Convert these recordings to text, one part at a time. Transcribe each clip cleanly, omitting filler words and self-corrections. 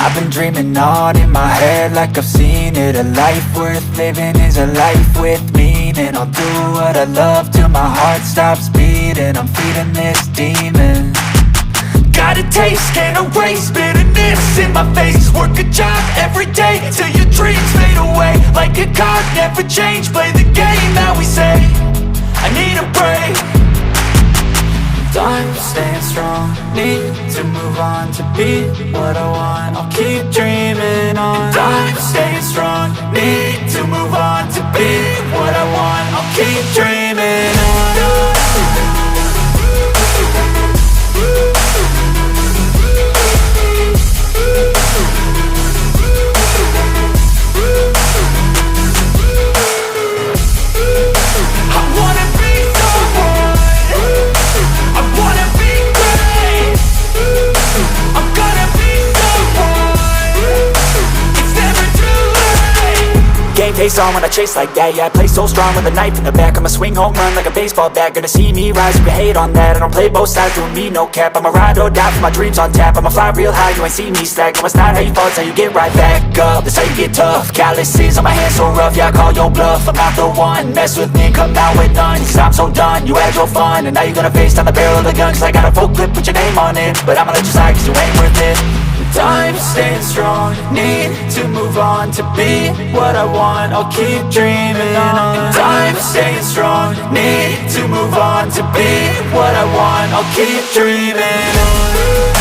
I've been dreaming on in my head like I've seen it. A life worth living is a life with meaning. I'll do what I love till my heart stops beating. I'm feeding this demon. Got a taste, can't erase bitterness in my face. Work a job every day till your dreams fade away. Like a card, never change, play the game that we say. I need a break. I'm staying strong, need to move on to be what I want. I'll keep dreaming on. I'm staying strong, need to move on to be what I want. I'll keep dreaming on. Face on when I chase like that, yeah, I play so strong with a knife in the back. I'ma swing home run like a baseball bat. Gonna see me rise if you hate on that. I don't play both sides, doing me no cap. I'ma ride or die for my dreams on tap. I'ma fly real high, you ain't see me slack. No, it's not how you fall, it's how you get right back up. That's how you get tough. Calluses on my hands so rough, yeah, I call your bluff. I'm not the one, mess with me and come out with none. Cause I'm so done, you had your fun. And now you're gonna face down the barrel of the gun. Cause I got a full clip, put your name on it. But I'ma let you slide cause you ain't worth it. I'm staying strong, need to move on to be what I want. I'll keep dreaming on. I'm staying strong, need to move on to be what I want. I'll keep dreaming on.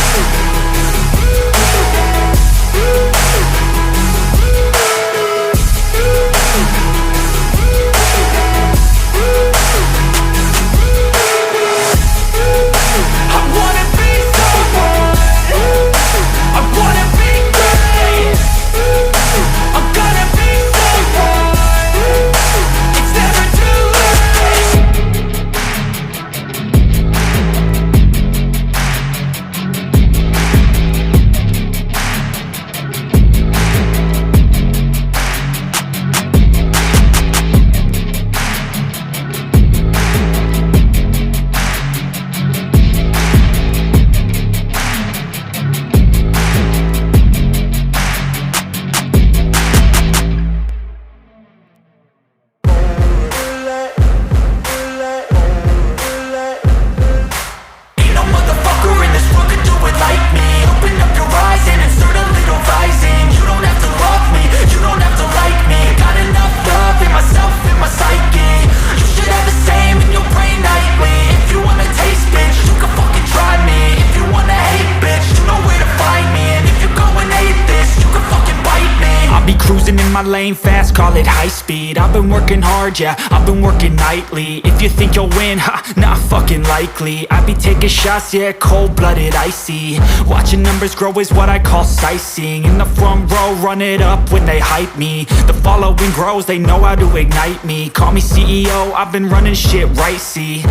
Lane fast, call it high speed. I've been working hard, yeah, I've been working nightly. If you think you'll win, ha, not fucking likely. I be taking shots, yeah, cold-blooded, icy. Watching numbers grow is what I call sightseeing. In the front row, run it up when they hype me. The following grows, they know how to ignite me. Call me CEO, I've been running shit right, see.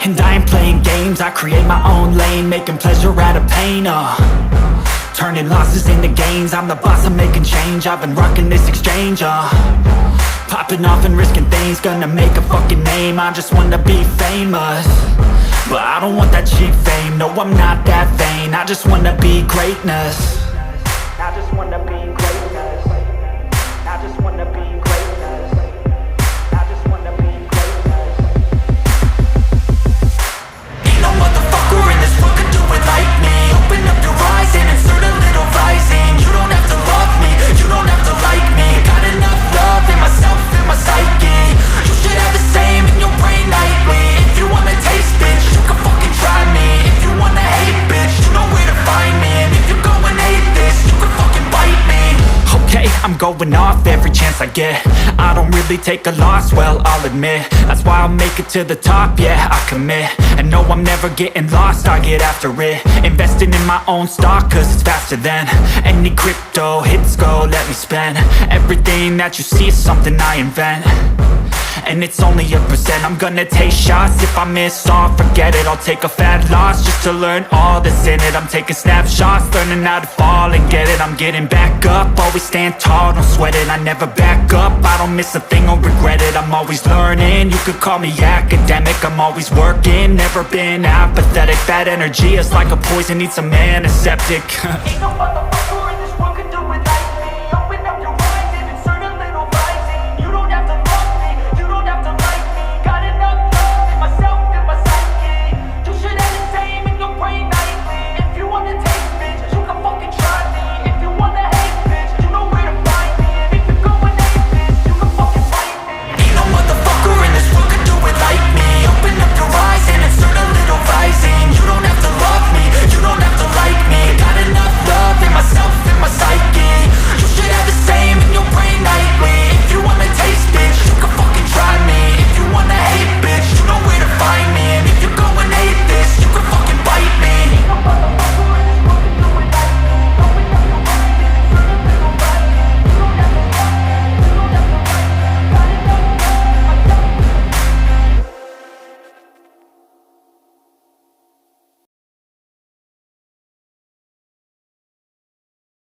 And I ain't playing games, I create my own lane. Making pleasure out of pain, turning losses into gains. I'm the boss, I'm making change. I've been rocking this exchange, popping off and risking things. Gonna make a fucking name. I just wanna be famous, but I don't want that cheap fame. No, I'm not that vain. I just wanna be greatness. I just wanna be greatness. I just wanna be greatness. I just wanna be greatness. Ain't no motherfucker in this world could do it like me. Open up your eyes and insert a little rising. You don't have to love me, you don't have to like me. Got enough love in myself, in my psyche. You should have the same in your brain nightly. If you wanna taste, bitch, you can fucking try me. If you wanna hate, bitch, you know where to find me. And if you go and hate this, you can fucking bite me. Okay, I'm going off every chance I get. I don't really take a loss, well, I'll admit. That's why I'll make it to the top, yeah, I commit. And no, I'm never getting lost, I get after it. Investing in my own stock, cause it's faster than any crypto hits go, let me spend. Everything that you see is something I invent. And it's only a percent. I'm gonna take shots. If I miss all, forget it. I'll take a fat loss just to learn all that's in it. I'm taking snapshots, learning how to fall and get it. I'm getting back up, always stand tall, don't sweat it. I never back up, I don't miss a thing or regret it. I'm always learning, you could call me academic. I'm always working, never been apathetic. Bad energy is like a poison, needs some antiseptic.